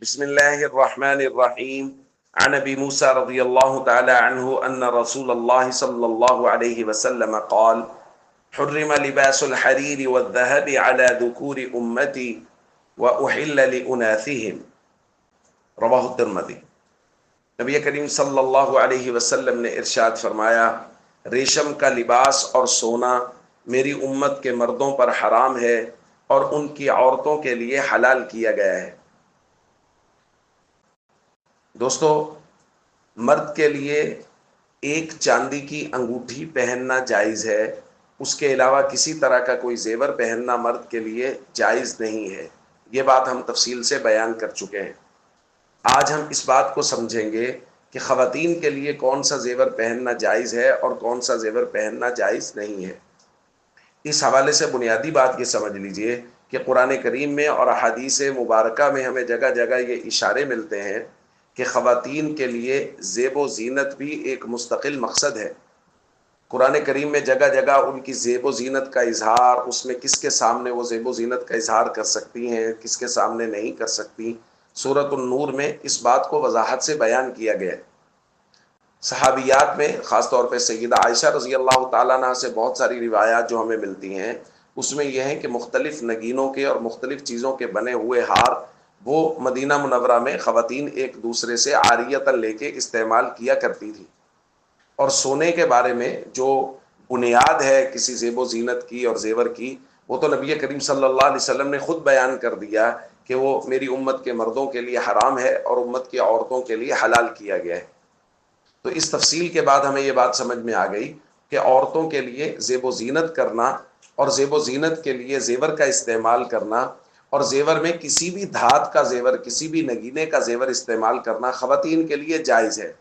بسم الله الرحمن الرحيم. عن ابي موسى رضي الله تعالى عنه ان رسول الله صلى الله عليه وسلم قال: حرم لباس الحرير والذهب على ذكور امتي واحل لاناثهم. رواہ الترمذی۔ نبی کریم صلی اللہ علیہ وسلم نے ارشاد فرمایا، ریشم کا لباس اور سونا میری امت کے مردوں پر حرام ہے اور ان کی عورتوں کے لیے حلال کیا گیا ہے۔ دوستو، مرد کے لیے ایک چاندی کی انگوٹھی پہننا جائز ہے، اس کے علاوہ کسی طرح کا کوئی زیور پہننا مرد کے لیے جائز نہیں ہے۔ یہ بات ہم تفصیل سے بیان کر چکے ہیں۔ آج ہم اس بات کو سمجھیں گے کہ خواتین کے لیے کون سا زیور پہننا جائز ہے اور کون سا زیور پہننا جائز نہیں ہے۔ اس حوالے سے بنیادی بات یہ سمجھ لیجئے کہ قرآن کریم میں اور احادیث مبارکہ میں ہمیں جگہ جگہ یہ اشارے ملتے ہیں کہ خواتین کے لیے زیب و زینت بھی ایک مستقل مقصد ہے۔ قرآن کریم میں جگہ جگہ ان کی زیب و زینت کا اظہار، اس میں کس کے سامنے وہ زیب و زینت کا اظہار کر سکتی ہیں، کس کے سامنے نہیں کر سکتی، سورۃ النور میں اس بات کو وضاحت سے بیان کیا گیا ہے۔ صحابیات میں خاص طور پہ سیدہ عائشہ رضی اللہ تعالیٰ عنہ سے بہت ساری روایات جو ہمیں ملتی ہیں، اس میں یہ ہے کہ مختلف نگینوں کے اور مختلف چیزوں کے بنے ہوئے ہار وہ مدینہ منورہ میں خواتین ایک دوسرے سے عاریتاً لے کے استعمال کیا کرتی تھی۔ اور سونے کے بارے میں جو بنیاد ہے کسی زیب و زینت کی اور زیور کی، وہ تو نبی کریم صلی اللہ علیہ وسلم نے خود بیان کر دیا کہ وہ میری امت کے مردوں کے لیے حرام ہے اور امت کی عورتوں کے لیے حلال کیا گیا ہے۔ تو اس تفصیل کے بعد ہمیں یہ بات سمجھ میں آ گئی کہ عورتوں کے لیے زیب و زینت کرنا اور زیب و زینت کے لیے زیور کا استعمال کرنا اور زیور میں کسی بھی دھات کا زیور، کسی بھی نگینے کا زیور استعمال کرنا خواتین کے لیے جائز ہے۔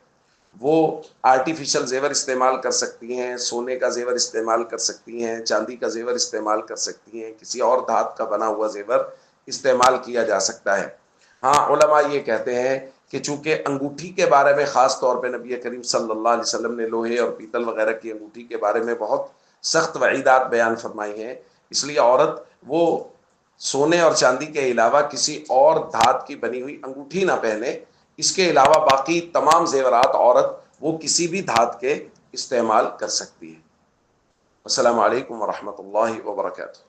وہ آرٹیفیشل زیور استعمال کر سکتی ہیں، سونے کا زیور استعمال کر سکتی ہیں، چاندی کا زیور استعمال کر سکتی ہیں، کسی اور دھات کا بنا ہوا زیور استعمال کیا جا سکتا ہے۔ ہاں، علماء یہ کہتے ہیں کہ چونکہ انگوٹھی کے بارے میں خاص طور پہ نبی کریم صلی اللہ علیہ وسلم نے لوہے اور پیتل وغیرہ کی انگوٹھی کے بارے میں بہت سخت وعیدات بیان فرمائی ہیں، اس لیے عورت وہ سونے اور چاندی کے علاوہ کسی اور دھات کی بنی ہوئی انگوٹھی نہ پہنے۔ اس کے علاوہ باقی تمام زیورات عورت وہ کسی بھی دھات کے استعمال کر سکتی ہے۔ السلام علیکم ورحمۃ اللہ وبرکاتہ۔